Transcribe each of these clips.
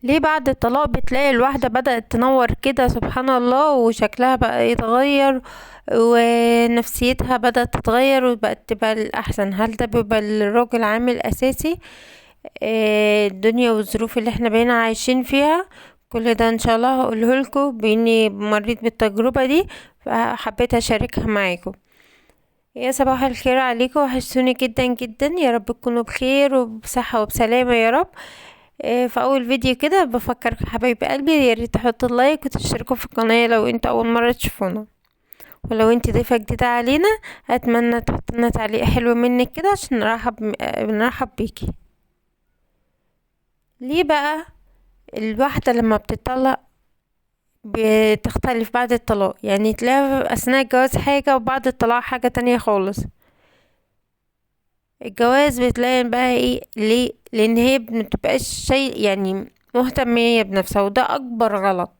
ليه بعد الطلاق بتلاقي الواحدة بدأت تنور كده سبحان الله، وشكلها بقى يتغير، ونفسيتها بدأت تتغير وبقت تبقى الأحسن؟ هل ده بيبقى الراجل عامل أساسي؟ الدنيا والظروف اللي احنا بقينا عايشين فيها، كل ده ان شاء الله هقوله لكم باني مريت بالتجربة دي، فحبيت اشاركها معاكم. يا صباح الخير عليكم، وحشتوني جدا جدا، يا رب تكونوا بخير وبصحة وبسلامة يا رب. في اول فيديو كده بفكر حبايب قلبي، يا ريت تحطوا اللايك وتشتركوا في القناة لو انتوا اول مرة تشوفونا، ولو انت ضيفة جديدة علينا اتمنى تحط لنا تعليق حلو منك كده عشان نرحب بيكي. ليه بقى الواحدة لما بتطلق بتختلف بعد الطلاق؟ يعني تلاقي اثناء الجواز حاجة وبعد الطلاق حاجة تانية خالص. الجواز بتلاقي بقى ايه؟ ليه؟ لان هي مبتبقاش شيء يعني مهتمية بنفسها، وده اكبر غلط.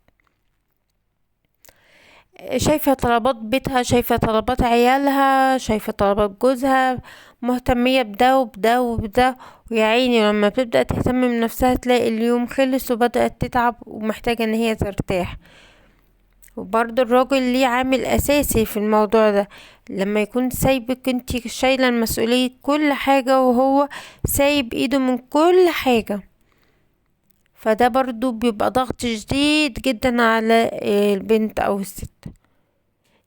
شايفة طلبات بيتها، شايفة طلبات عيالها، شايفة طلبات جوزها، مهتمية بده وبده وبده، ويا عيني لما بتبدأ تهتم بنفسها تلاقي اليوم خلص وبدأت تتعب ومحتاجة ان هي ترتاح. وبرضه الراجل ليه عامل اساسي في الموضوع ده، لما يكون سايبك انتي شايلة المسؤولية كل حاجة وهو سايب ايده من كل حاجة، فده برضه بيبقى ضغط شديد جدا على البنت او الست.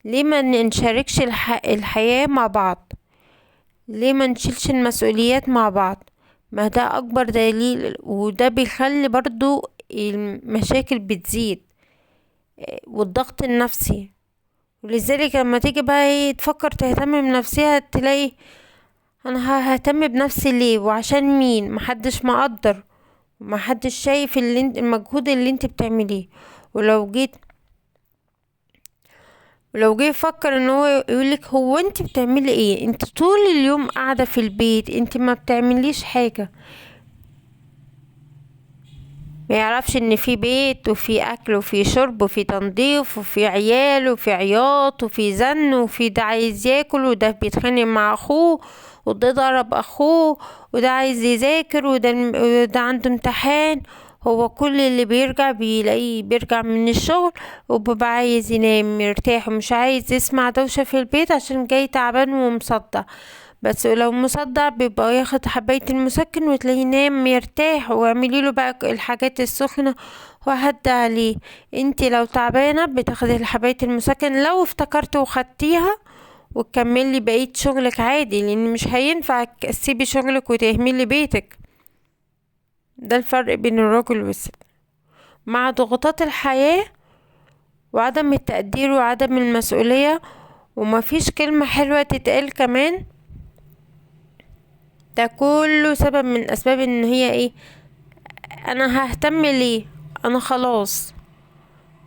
ليه ما نشاركش الحياة مع بعض؟ ليه ما نشيلش المسؤوليات مع بعض؟ ما ده اكبر دليل، وده بيخلي برضو المشاكل بتزيد والضغط النفسي. ولذلك لما تيجي بقى ايه تفكر تهتم بنفسها تلاقي انا ههتم بنفسي ليه وعشان مين؟ محدش مقدر، محدش شايف المجهود اللي انت بتعمليه. ولو جيت ولو جه يفكر ان هو يقولك هو انت بتعملي ايه؟ انت طول اليوم قاعدة في البيت، انت ما بتعمليش حاجة. ما يعرفش ان في بيت وفي اكل وفي شرب وفي تنظيف وفي عيال وفي عياط وفي زن، وفي ده عايز ياكل وده بيتخانق مع اخوه وده ضرب اخوه وده عايز يذاكر وده عنده امتحان. هو كل اللي بيرجع بيلاقيه بيرجع من الشغل وبيبقى عايز ينام مرتاح ومش عايز يسمع دوشة في البيت عشان جاي تعبان ومصدع. بس لو مصدع بيبقى ياخد حباية المسكن وتلاقيه نام يرتاح، واعملي له بقى الحاجات السخنة وهدي عليه. انتي لو تعبانة بتاخدي حباية المسكن لو افتكرتي وخدتيها وتكملي بقية شغلك عادي، لان مش هينفع تسيبي شغلك وتهملي بيتك. ده الفرق بين الراجل والست. مع ضغوطات الحياة وعدم التقدير وعدم المسؤولية ومفيش كلمة حلوة تتقال كمان، ده كله سبب من اسباب ان هي ايه؟ انا ههتم ليه؟ انا خلاص،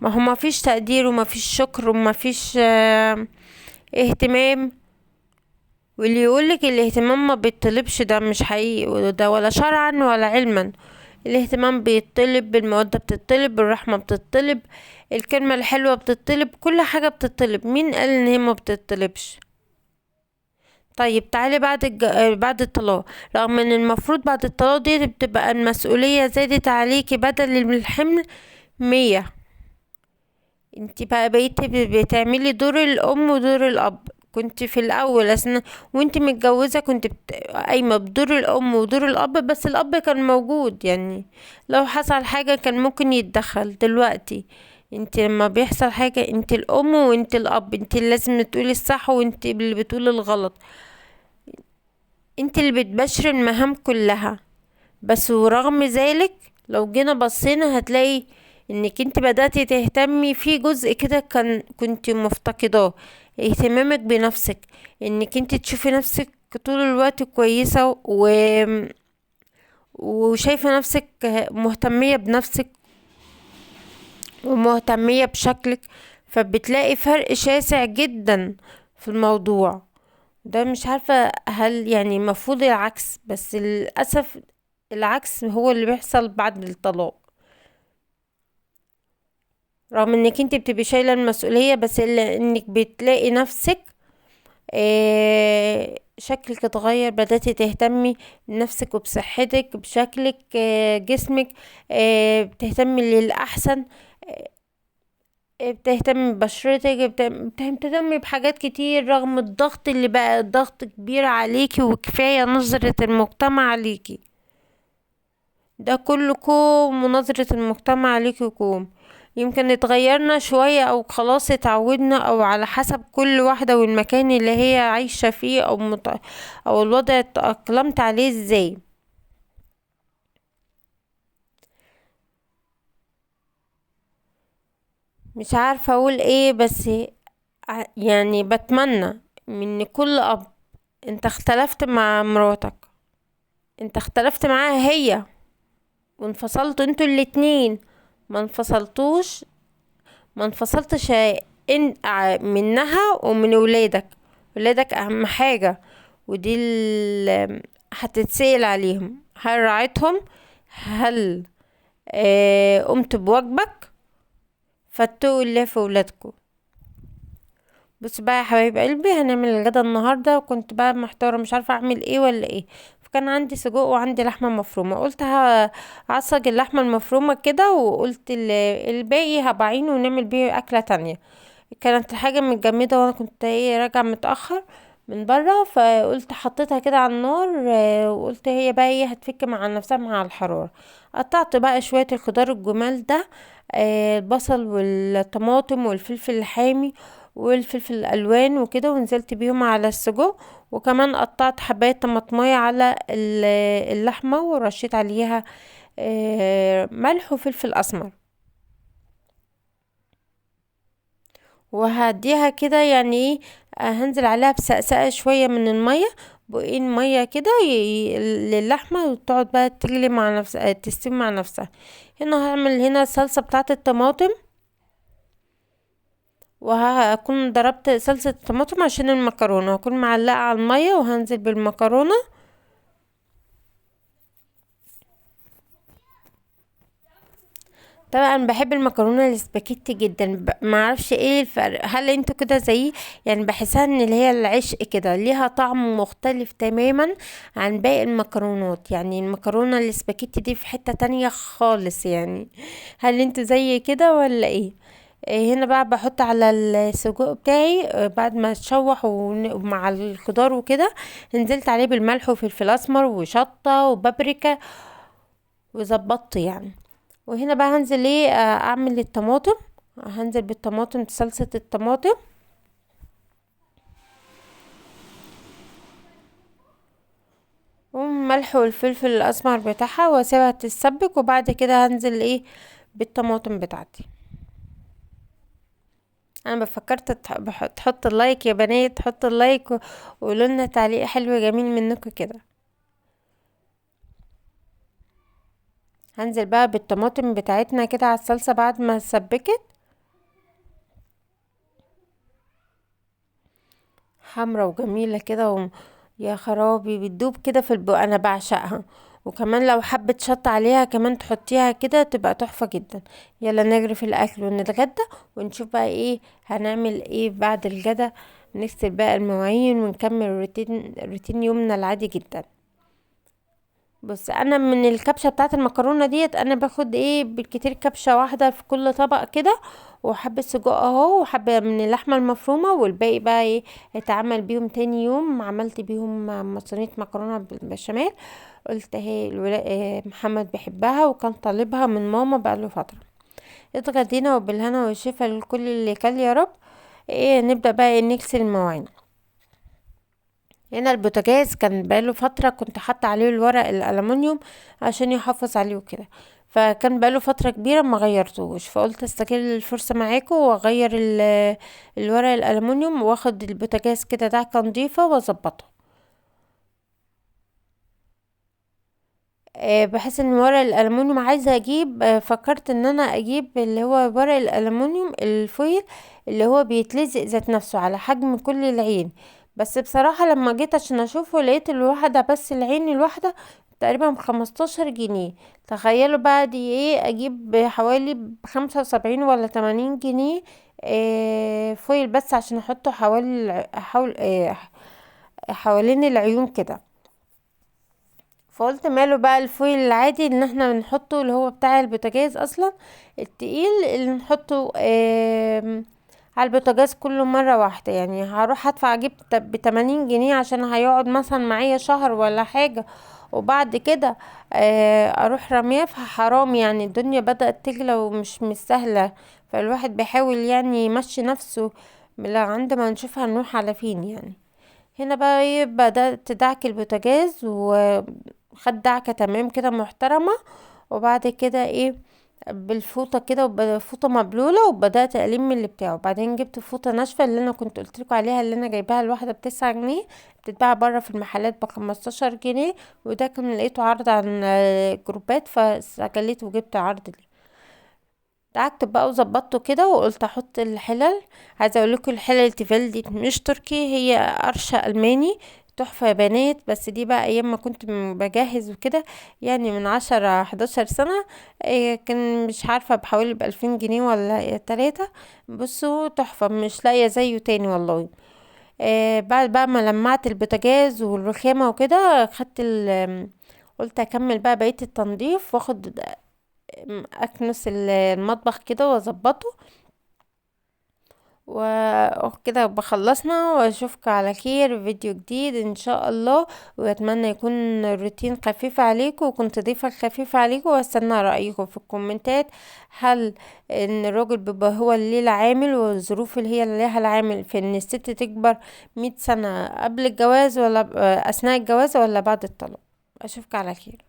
ما هو ما فيش تقدير وما فيش شكر وما فيش اهتمام. واللي يقولك الاهتمام ما بيطلبش ده مش حقيقي، وده ولا شرعا ولا علما. الاهتمام بيطلب، بالمودة بتطلب، بالرحمة بتطلب، الكلمة الحلوة بتطلب، كل حاجة بتطلب. مين قال ان هي ما بتطلبش؟ طيب تعالي بعد الطلاق، رغم ان المفروض بعد الطلاق دي بتبقى المسؤولية زادت عليكي بدل الحمل 100. انت بقى بقيتي بتعملي دور الام ودور الاب. كنت في الاول وانت متجوزة كنت قايمة بدور الام ودور الاب، بس الاب كان موجود يعني لو حصل حاجة كان ممكن يتدخل. دلوقتي انت لما بيحصل حاجة انت الام وانت الاب، انت اللي لازم تقولي الصح وانت اللي بتقولي الغلط، انت اللي بتبشر المهام كلها. بس ورغم ذلك لو جينا بصينا هتلاقي انك انت بدأتي تهتمي في جزء كده كنت مفتقداه، اهتمامك بنفسك، انك انت تشوفي نفسك طول الوقت كويسة وشايفة نفسك مهتمية بنفسك ومهتمية بشكلك، فبتلاقي فرق شاسع جدا في الموضوع ده. مش عارفة هل يعني المفروض العكس، بس للأسف العكس هو اللي بيحصل بعد الطلاق. رغم انك انت بتبقي شايلة المسؤولية، بس انك بتلاقي نفسك شكلك اتغير، بدأتي تهتمي بنفسك وبصحتك بشكلك، جسمك، بتهتمي للأحسن، بتهتمي ببشرتك، بتهتمي بحاجات كتير رغم الضغط اللي بقى الضغط كبير عليكي، وكفاية نظرة المجتمع عليكي. ده كله كوم، ونظرة المجتمع عليكي كوم. يمكن اتغيرنا شوية او خلاص اتعودنا، او على حسب كل واحدة والمكان اللي هي عايشة فيه، او الوضع اتأقلمت عليه ازاي. مش عارفة اقول ايه، بس يعني بتمنى من كل اب، انت اختلفت مع مراتك، انت اختلفت معاها هي، وانفصلتوا انتوا الاتنين، ما انفصلتوش، ما انفصلتش منها ومن ولادك. ولادك اهم حاجة، ودي هتتسأل عليهم. هل راعيتهم؟ هل قمت بواجبك؟ فاتقوا الله في ولادكم. بص بقى يا حبايب قلبي، هنعمل الغدا النهارده، وكنت بقى محتاره مش عارفه اعمل ايه ولا ايه. فكان عندي سجق وعندي لحمه مفرومه، قلت هعصج اللحمه المفرومه كده، وقلت الباقي هبعينه ونعمل بيه اكله تانية. كانت الحاجه متجمده، وانا كنت راجعه متاخر من بره، فقلت حطيتها كده على النار، وقلت هي بقى هتفك مع نفسها مع الحراره. قطعت بقى شويه الخضار الجمال ده، البصل والطماطم والفلفل الحامي والفلفل الالوان وكده، ونزلت بيهم على السجق. وكمان قطعت حباية طماطمية على اللحمة، ورشيت عليها ملح وفلفل اسمر. وهديها كده يعني ايه، هنزل عليها بسقسقة شوية من المية، بقين مية كده للحمة، وتقعد بقى تغلي مع نفسها، تستوي مع نفسها. هنا هعمل الصلصة بتاعة الطماطم، وهكون ضربت صلصة الطماطم عشان المكرونة، هكون معلقة على المية، وهنزل بالمكرونة. طبعا بحب المكرونه الاسباجيتي جدا، ما اعرفش ايه الفرق، هل انتوا كده زيي؟ يعني بحسها ان اللي هي العشق كده ليها طعم مختلف تماما عن باقي المكرونات. يعني المكرونه الاسباجيتي دي في حتة تانية خالص يعني. هل انتوا زي كده ولا ايه؟ هنا بقى بحط على السجق بتاعي، بعد ما اتشوح ومع الخضار وكده، نزلت عليه بالملح وفلفل اسمر وشطة وبابريكا، وظبطت يعني. وهنا بقى هنزل اعمل الطماطم. هنزل بالطماطم، صلصة الطماطم، والملح والفلفل الاسمر بتاعها، واسيبها تتسبك. وبعد كده هنزل بالطماطم بتاعتي. انا بفكرت تحط اللايك يا بنات، تحط اللايك وقولوا لنا تعليق حلو جميل منكم كده. هنزل بقى بالطماطم بتاعتنا كده على الصلصة بعد ما اتسبكت، حمرا وجميلة كده يا خرابي بتدوب كده في البق، انا بعشقها. وكمان لو حبة شطة عليها كمان تحطيها كده تبقى تحفة جدا. يلا نجري في الاكل ونتغدى، ونشوف بقى هنعمل ايه بعد الغدا. نغسل بقى المواعين ونكمل روتين يومنا العادي جدا. بص، انا من الكبشه بتاعه المكرونه ديت، انا باخد بالكتير كبشه واحده في كل طبق كده، وحبه سجق اهو، وحبه من اللحمه المفرومه، والباقي بقى اتعمل بيهم تاني يوم، عملت بيهم صينيه مكرونه بالبشاميل. قلت محمد بيحبها وكان طالبها من ماما بقاله فتره. اتغدينا وبالهنا والشفا لكل اللي كل يا رب. نبدا بقى نغسل المواعين. هنا البوتاجاز كان بقاله فترة كنت حاطة عليه الورق الألمنيوم عشان يحافظ عليه وكده، فكان بقاله فترة كبيرة ما غيرتوش، فقلت استغل الفرصة معاكم واغير الورق الألمنيوم، واخد البوتاجاز كده دعكة نضيفة واظبطه. بحس ان ورق الألمنيوم عايزة اجيب، فكرت ان انا اجيب اللي هو ورق الألمنيوم الفويل، اللي هو بيتلزق ذات نفسه على حجم كل العين. بس بصراحة لما جيت عشان اشوفه لقيت الواحدة بس العين الواحدة تقريبا ب15 جنيه. تخيلوا بقى دي اجيب حوالي ب75 ولا 80 جنيه فويل بس عشان احطه حوالي حوالين العيون كده. فقلت ماله بقى الفويل العادي ان احنا بنحطه اللي هو بتاع البوتاجاز اصلا، التقيل اللي نحطه على البوتاجاز كله مرة واحدة. يعني هروح ادفع اجيب ب80 جنيه عشان هيقعد مثلا معايا شهر ولا حاجة، وبعد كده اروح رميه. فحرام يعني، الدنيا بدأت تغلى ومش سهلة. فالواحد بيحاول يعني يمشي نفسه عند ما نشوف هنروح على فين يعني. هنا بقى ايه، بدأت دعك البوتاجاز وخد دعكة تمام كده محترمة. وبعد كده ايه، بالفوطة كده فوطة مبلولة، وبدأت ألم اللي بتاعه. بعدين جبت فوطة ناشفة اللي انا كنت قلتلكوا عليها، اللي انا جايباها الواحدة ب9 جنيه، بتتباع برا في المحلات ب15 جنيه. وده كان لقيته عرض عن جروبات، فاستغليت وجبت عرض ليه. دعكت بقى وظبطته كده، وقلت احط الحلل. عايزه اقول لكم الحلل التيفال دي مش تركي، هي قرشه الماني، تحفه يا بنات. بس دي بقى ايام ما كنت بجهز وكده، يعني من 10 11 سنة. كان مش عارفه بحوالي ب2000 جنيه ولا 3. بصوا تحفه، مش لاقيه زيه تاني والله. بعد بقى ما لمعت البوتاجاز والرخامه وكده، خدت قلت اكمل بقى بقيه التنظيف، واخد اكنس المطبخ كده واظبطه. وكده بخلصنا، واشوفك على خير في فيديو جديد ان شاء الله. واتمنى يكون الروتين خفيف عليكم وكنت ضيفة خفيفة عليكم. واستنى رأيكم في الكومنتات، هل ان الراجل بيبقى هو اللي ليه العامل، والظروف اللي هي اللي ليها العامل في ان الست تكبر 100 سنة قبل الجواز، ولا اثناء الجواز، ولا بعد الطلاق؟ اشوفك على خير.